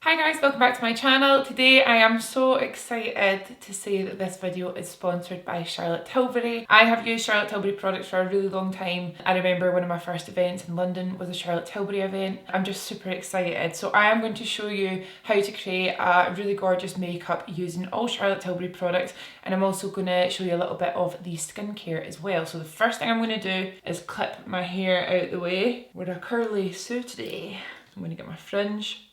Hi guys, welcome back to my channel. Today I am so excited to say that this video is sponsored by Charlotte Tilbury. I have used Charlotte Tilbury products for a really long time. I remember one of my first events in London was a Charlotte Tilbury event. I'm just super excited. So I am going to show you how to create a really gorgeous makeup using all Charlotte Tilbury products, and I'm also going to show you a little bit of the skincare as well. So the first thing I'm going to do is clip my hair out the way with a curly so today. I'm going to get my fringe.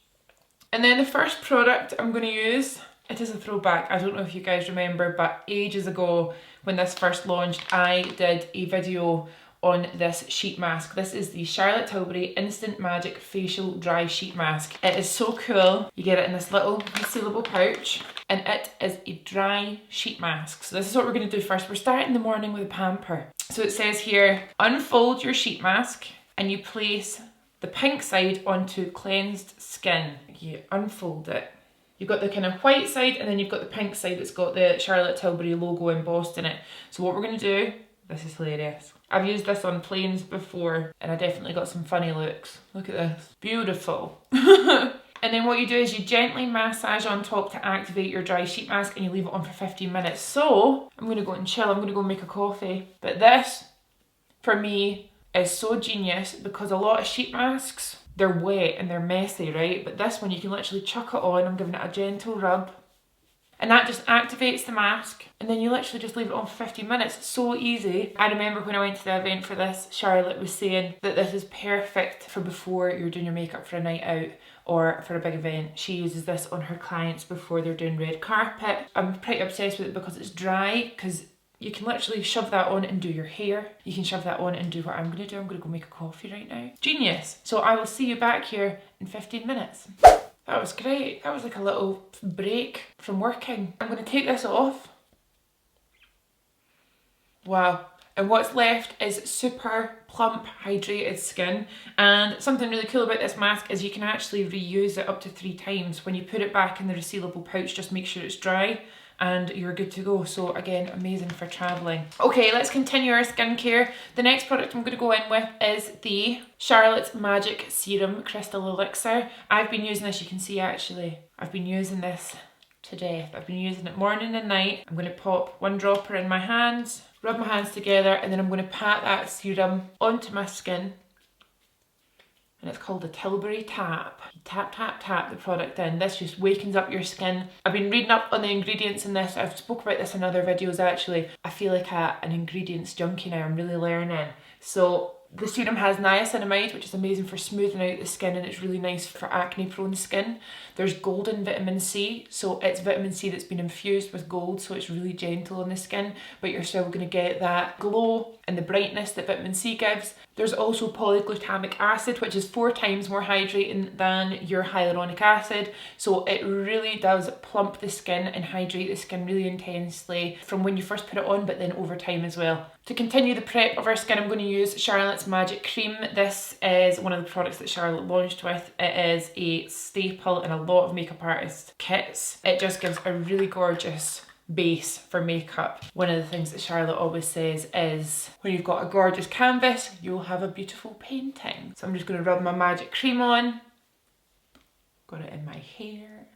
And then the first product I'm going to use, it is a throwback. I don't know if you guys remember, but ages ago when this first launched, I did a video on this sheet mask. This is the Charlotte Tilbury Instant Magic Facial Dry Sheet Mask. It is so cool. You get it in this little resealable pouch, and it is a dry sheet mask. So this is what we're going to do first. We're starting the morning with a pamper. So it says here, unfold your sheet mask and you place the pink side onto cleansed skin. You unfold it. You've got the kind of white side and then you've got the pink side that's got the Charlotte Tilbury logo embossed in it. So what we're going to do, this is hilarious. I've used this on planes before and I definitely got some funny looks. Look at this. Beautiful. And then what you do is you gently massage on top to activate your dry sheet mask and you leave it on for 15 minutes. So I'm going to go and chill. I'm going to go make a coffee. But this, for me, is so genius because a lot of sheet masks, they're wet and they're messy, right? But this one you can literally chuck it on. I'm giving it a gentle rub and that just activates the mask, and then you literally just leave it on for 15 minutes. It's so easy. I remember when I went to the event for this, Charlotte was saying that this is perfect for before you're doing your makeup for a night out or for a big event. She uses this on her clients before they're doing red carpet. I'm pretty obsessed with it because it's dry, because you can literally shove that on and do your hair. You can shove that on and do what I'm going to do. I'm going to go make a coffee right now. Genius. So I will see you back here in 15 minutes. That was great. That was like a little break from working. I'm going to take this off. Wow. And what's left is super plump, hydrated skin. And something really cool about this mask is you can actually reuse it up to 3 times. When you put it back in the resealable pouch, just make sure it's dry and you're good to go. So again, amazing for traveling. Okay, let's continue our skincare. The next product I'm going to go in with is the Charlotte's Magic Serum Crystal Elixir. I've been using this, you can see actually, I've been using this to death. I've been using it morning and night. I'm going to pop 1 dropper in my hands, rub my hands together, and then I'm going to pat that serum onto my skin. And it's called the Tilbury Tap. You tap, tap, tap the product in. This just wakens up your skin. I've been reading up on the ingredients in this. I've spoke about this in other videos actually. I feel like an ingredients junkie now. I'm really learning. So the serum has niacinamide, which is amazing for smoothing out the skin, and it's really nice for acne prone skin. There's golden vitamin C, so it's vitamin C that's been infused with gold, so it's really gentle on the skin, but you're still going to get that glow and the brightness that vitamin C gives. There's also polyglutamic acid, which is 4 times more hydrating than your hyaluronic acid, so it really does plump the skin and hydrate the skin really intensely from when you first put it on, but then over time as well. To continue the prep of our skin, I'm going to use Charlotte's Magic Cream. This is one of the products that Charlotte launched with. It is a staple in a lot of makeup artist kits. It just gives a really gorgeous base for makeup. One of the things that Charlotte always says is when you've got a gorgeous canvas, you'll have a beautiful painting. So I'm just going to rub my Magic Cream on. Got it in my hair.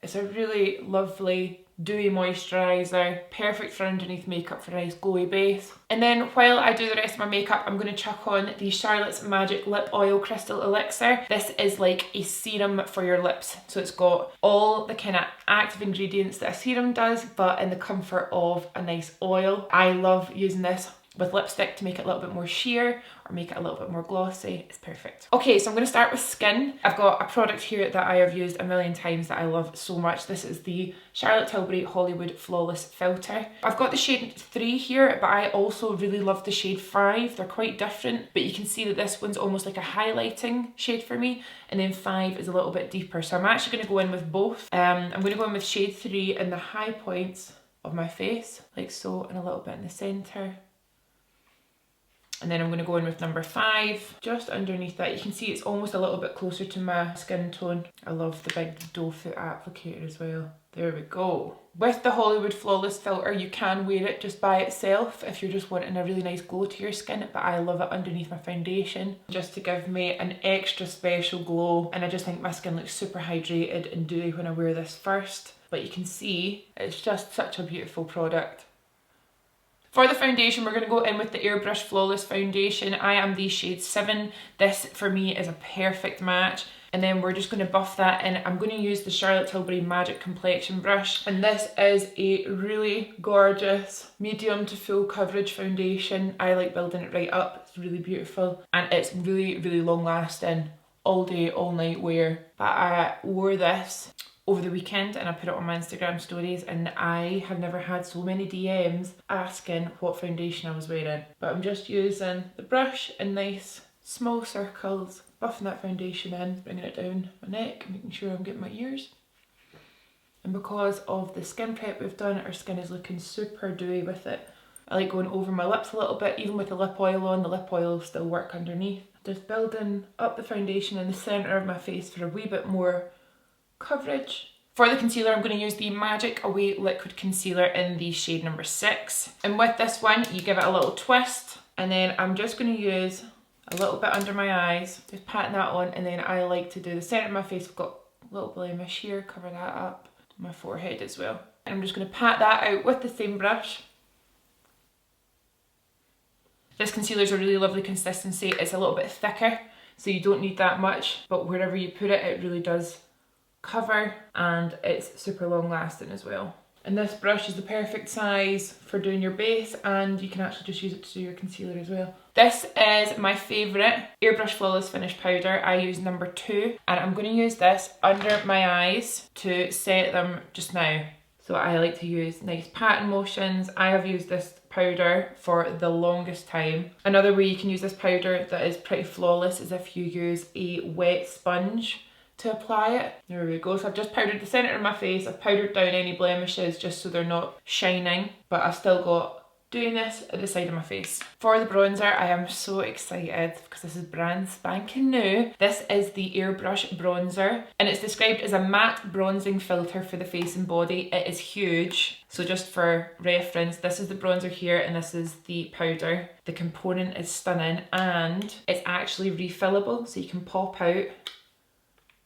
It's a really lovely dewy moisturiser, perfect for underneath makeup for a nice glowy base. And then while I do the rest of my makeup, I'm going to chuck on the Charlotte's Magic Lip Oil Crystal Elixir. This is like a serum for your lips. So it's got all the kind of active ingredients that a serum does, but in the comfort of a nice oil. I love using this with lipstick to make it a little bit more sheer or make it a little bit more glossy. It's perfect. Okay, so I'm going to start with skin. I've got a product here that I have used a million times that I love so much. This is the Charlotte Tilbury Hollywood Flawless Filter. I've got the shade 3 here, but I also really love the shade 5. They're quite different, but you can see that this one's almost like a highlighting shade for me, and then 5 is a little bit deeper. So I'm actually going to go in with both. I'm going to go in with shade 3 in the high points of my face, like so, and a little bit in the centre. And then I'm going to go in with number 5, just underneath that. You can see it's almost a little bit closer to my skin tone. I love the big doe foot applicator as well. There we go. With the Hollywood Flawless filter, you can wear it just by itself if you're just wanting a really nice glow to your skin, but I love it underneath my foundation just to give me an extra special glow. And I just think my skin looks super hydrated and dewy when I wear this first. But you can see it's just such a beautiful product. For the foundation, we're going to go in with the Airbrush Flawless Foundation. I am the shade 7. This, for me, is a perfect match. And then we're just going to buff that in. I'm going to use the Charlotte Tilbury Magic Complexion brush. And this is a really gorgeous medium to full coverage foundation. I like building it right up. It's really beautiful. And it's really, really long lasting. All day, all night wear. But I wore this over the weekend and I put it on my Instagram stories, and I have never had so many DMs asking what foundation I was wearing. But I'm just using the brush in nice small circles, buffing that foundation in, bringing it down my neck, making sure I'm getting my ears. And because of the skin prep we've done, our skin is looking super dewy with it. I like going over my lips a little bit, even with the lip oil on. The lip oil will still work underneath. Just building up the foundation in the centre of my face for a wee bit more coverage. For the concealer, I'm going to use the Magic Away Liquid Concealer in the shade number 6. And with this one, you give it a little twist, and then I'm just going to use a little bit under my eyes, just patting that on, and then I like to do the centre of my face. I've got a little blemish here, cover that up, my forehead as well. And I'm just going to pat that out with the same brush. This concealer is a really lovely consistency. It's a little bit thicker, so you don't need that much, but wherever you put it, it really does cover, and it's super long lasting as well. And this brush is the perfect size for doing your base, and you can actually just use it to do your concealer as well. This is my favourite Airbrush Flawless Finish powder. I use number 2, and I'm going to use this under my eyes to set them just now. So I like to use nice patting motions. I have used this powder for the longest time. Another way you can use this powder that is pretty flawless is if you use a wet sponge to apply it. There we go. So I've just powdered the centre of my face. I've powdered down any blemishes just so they're not shining, but I've still got doing this at the side of my face. For the bronzer, I am so excited because this is brand spanking new. This is the Airbrush bronzer, and it's described as a matte bronzing filter for the face and body. It is huge. So just for reference, this is the bronzer here and this is the powder. The component is stunning, and it's actually refillable, so you can pop out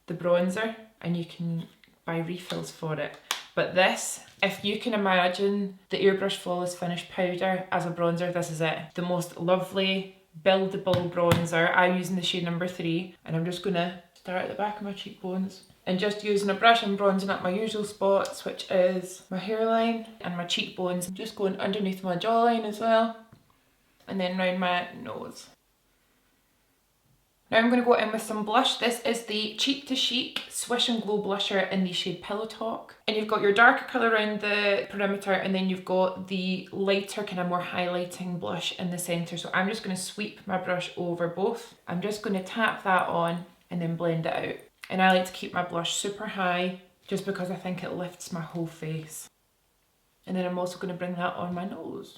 the bronzer and you can buy refills for it. But this, if you can imagine the Airbrush Flawless Finish powder as a bronzer, this is it. The most lovely, buildable bronzer. I'm using the shade number 3, and I'm just going to start at the back of my cheekbones. And just using a brush, I'm bronzing up my usual spots, which is my hairline and my cheekbones. I'm just going underneath my jawline as well, and then round my nose. Now I'm going to go in with some blush. This is the Cheek to Chic Swish and Glow Blusher in the shade Pillow Talk. And you've got your darker colour around the perimeter, and then you've got the lighter, kind of more highlighting blush in the centre. So I'm just going to sweep my brush over both. I'm just going to tap that on and then blend it out. And I like to keep my blush super high just because I think it lifts my whole face. And then I'm also going to bring that on my nose.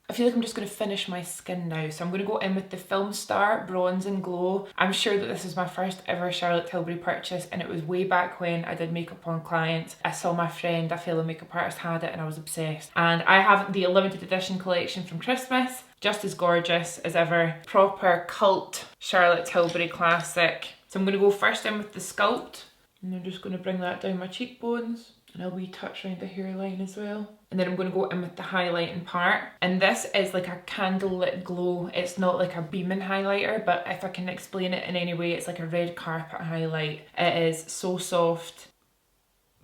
I feel like I'm just going to finish my skin now, so I'm going to go in with the Film Star Bronze and Glow. I'm sure that this is my first ever Charlotte Tilbury purchase, and it was way back when I did makeup on clients. I saw my friend, a fellow makeup artist, had it and I was obsessed. And I have the limited edition collection from Christmas, just as gorgeous as ever. Proper cult Charlotte Tilbury classic. So I'm going to go first in with the Sculpt, and I'm just going to bring that down my cheekbones, and a wee touch around the hairline as well. And then I'm going to go in with the highlighting part. And this is like a candlelit glow. It's not like a beaming highlighter, but if I can explain it in any way, it's like a red carpet highlight. It is so soft,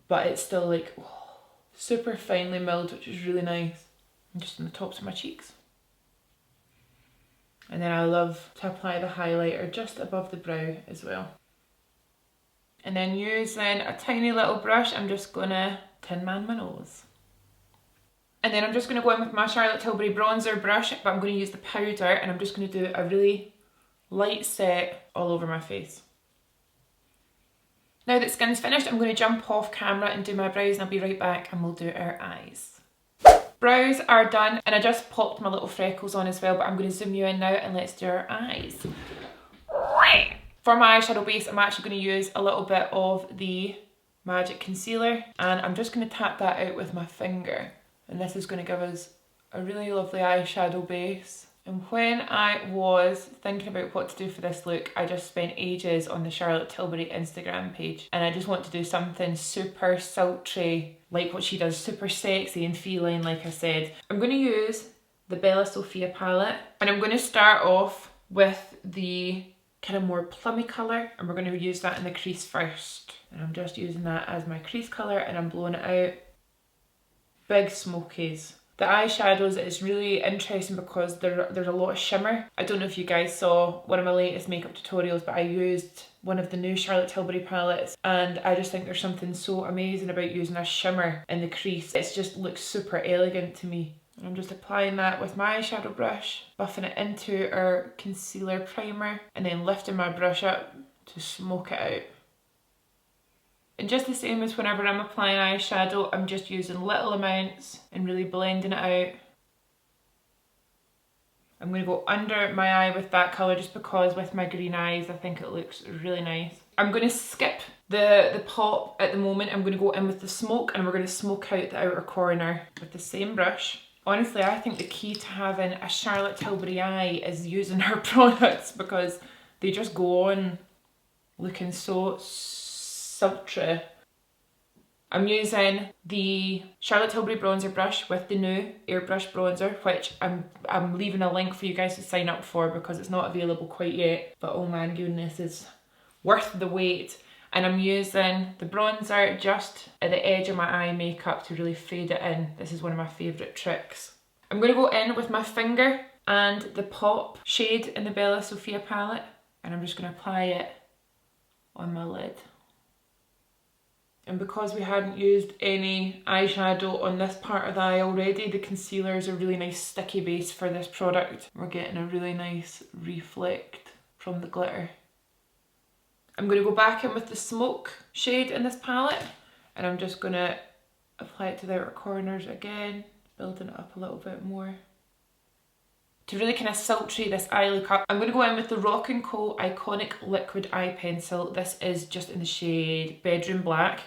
but it's still like super finely milled, which is really nice. And just on the tops of my cheeks. And then I love to apply the highlighter just above the brow as well. And then using a tiny little brush, I'm just gonna Tin Man my nose. And then I'm just going to go in with my Charlotte Tilbury bronzer brush, but I'm going to use the powder, and I'm just going to do a really light set all over my face. Now that skin's finished, I'm going to jump off camera and do my brows, and I'll be right back and we'll do our eyes. Brows are done, and I just popped my little freckles on as well, but I'm going to zoom you in now and let's do our eyes. For my eyeshadow base, I'm actually going to use a little bit of the Magic Concealer, and I'm just going to tap that out with my finger, and this is going to give us a really lovely eyeshadow base. And when I was thinking about what to do for this look, I just spent ages on the Charlotte Tilbury Instagram page, and I just want to do something super sultry, like what she does, super sexy and feline, like I said. I'm going to use the Bella Sophia palette, and I'm going to start off with the kind of more plummy colour, and we're going to use that in the crease first. And I'm just using that as my crease colour, and I'm blowing it out. Big smokies. The eyeshadows is really interesting because there's a lot of shimmer. I don't know if you guys saw one of my latest makeup tutorials, but I used one of the new Charlotte Tilbury palettes, and I just think there's something so amazing about using a shimmer in the crease. It just looks super elegant to me. And I'm just applying that with my eyeshadow brush, buffing it into our concealer primer, and then lifting my brush up to smoke it out. And just the same as whenever I'm applying eyeshadow, I'm just using little amounts and really blending it out. I'm going to go under my eye with that colour just because with my green eyes I think it looks really nice. I'm going to skip the pop at the moment. I'm going to go in with the smoke, and we're going to smoke out the outer corner with the same brush. Honestly, I think the key to having a Charlotte Tilbury eye is using her products, because they just go on looking so sultry. I'm using the Charlotte Tilbury bronzer brush with the new airbrush bronzer, which I'm leaving a link for you guys to sign up for because it's not available quite yet. But oh my goodness, it's worth the wait. And I'm using the bronzer just at the edge of my eye makeup to really fade it in. This is one of my favourite tricks. I'm going to go in with my finger and the pop shade in the Bella Sophia palette, and I'm just going to apply it on my lid. And because we hadn't used any eyeshadow on this part of the eye already, the concealer is a really nice sticky base for this product. We're getting a really nice reflect from the glitter. I'm going to go back in with the smoke shade in this palette, and I'm just going to apply it to the outer corners again, building it up a little bit more. To really kind of sultry this eye look up, I'm going to go in with the Rock & Co Iconic Liquid Eye Pencil. This is just in the shade Bedroom Black.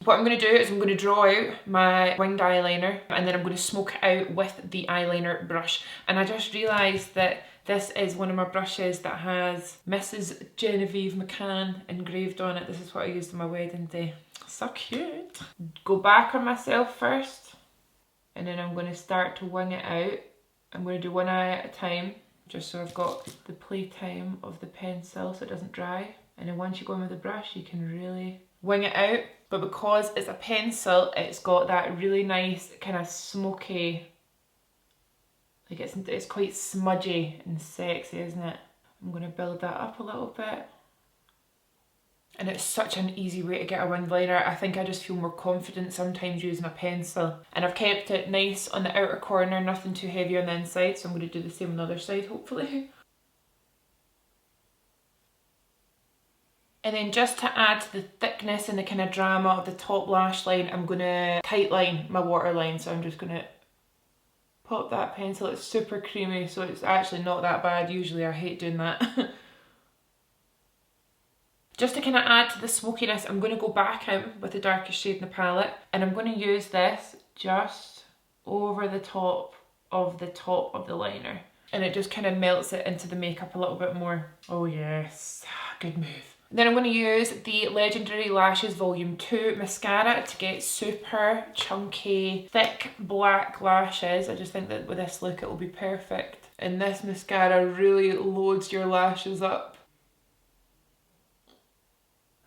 What I'm going to do is I'm going to draw out my winged eyeliner, and then I'm going to smoke it out with the eyeliner brush. And I just realised that this is one of my brushes that has Mrs. Genevieve McCann engraved on it. This is what I used on my wedding day. So cute. Go back on myself first, and then I'm going to start to wing it out. I'm going to do one eye at a time, just so I've got the playtime of the pencil so it doesn't dry. And then once you go in with the brush, you can really wing it out. But because it's a pencil, it's got that really nice kind of smoky, like it's quite smudgy and sexy, isn't it? I'm going to build that up a little bit. And it's such an easy way to get a winged liner. I think I just feel more confident sometimes using a pencil. And I've kept it nice on the outer corner, nothing too heavy on the inside, so I'm going to do the same on the other side, hopefully. And then just to add to the thickness and the kind of drama of the top lash line, I'm going to tightline my waterline. So I'm just going to pop that pencil. It's super creamy, so it's actually not that bad. Usually I hate doing that. Just to kind of add to the smokiness, I'm going to go back in with the darkest shade in the palette, and I'm going to use this just over the top of the liner. And it just kind of melts it into the makeup a little bit more. Oh yes, good move. Then I'm going to use the Legendary Lashes Volume 2 mascara to get super chunky, thick black lashes. I just think that with this look it will be perfect. And this mascara really loads your lashes up.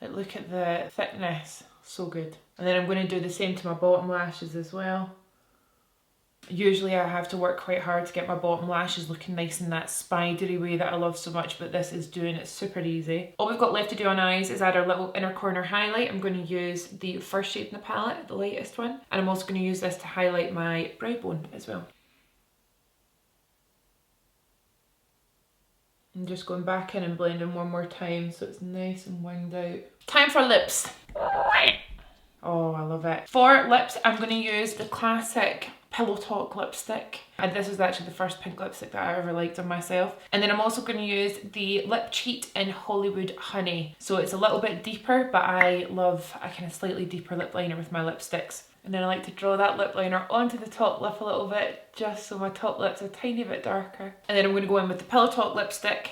Like, look at the thickness, so good. And then I'm going to do the same to my bottom lashes as well. Usually I have to work quite hard to get my bottom lashes looking nice in that spidery way that I love so much, but this is doing it super easy. All we've got left to do on eyes is add our little inner corner highlight. I'm going to use the first shade in the palette, the lightest one, and I'm also going to use this to highlight my brow bone as well. I'm just going back in and blending one more time so it's nice and winged out. Time for lips. Oh, I love it. For lips, I'm going to use the classic Pillow Talk lipstick. And this is actually the first pink lipstick that I ever liked on myself. And then I'm also going to use the Lip Cheat in Hollywood Honey. So it's a little bit deeper, but I love a kind of slightly deeper lip liner with my lipsticks. And then I like to draw that lip liner onto the top lip a little bit, just so my top lip's a tiny bit darker. And then I'm going to go in with the Pillow Talk lipstick.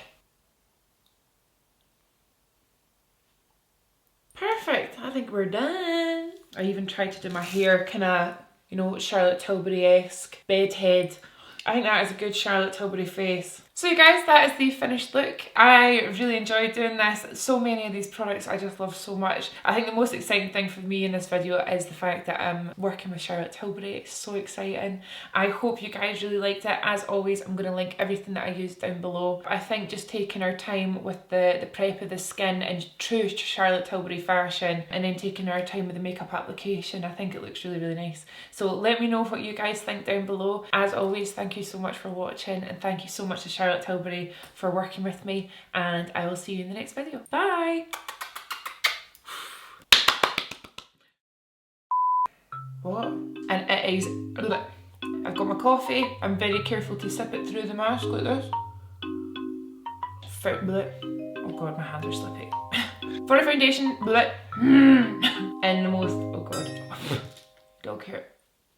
Perfect, I think we're done. I even tried to do my hair kind of, you know, Charlotte Tilbury-esque, bedhead. I think that is a good Charlotte Tilbury face. So you guys, that is the finished look. I really enjoyed doing this. So many of these products I just love so much. I think the most exciting thing for me in this video is the fact that I'm working with Charlotte Tilbury. It's so exciting. I hope you guys really liked it. As always, I'm going to link everything that I used down below. I think just taking our time with the prep of the skin in true Charlotte Tilbury fashion, and then taking our time with the makeup application, I think it looks really, really nice. So let me know what you guys think down below. As always, thank you so much for watching, and thank you so much to Charlotte Tilbury for working with me, and I will see you in the next video. Bye! What? And it is... I've got my coffee. I'm very careful to sip it through the mask like this. Oh god, my hands are slippy. For a foundation, and the most... Oh god. Dog hair.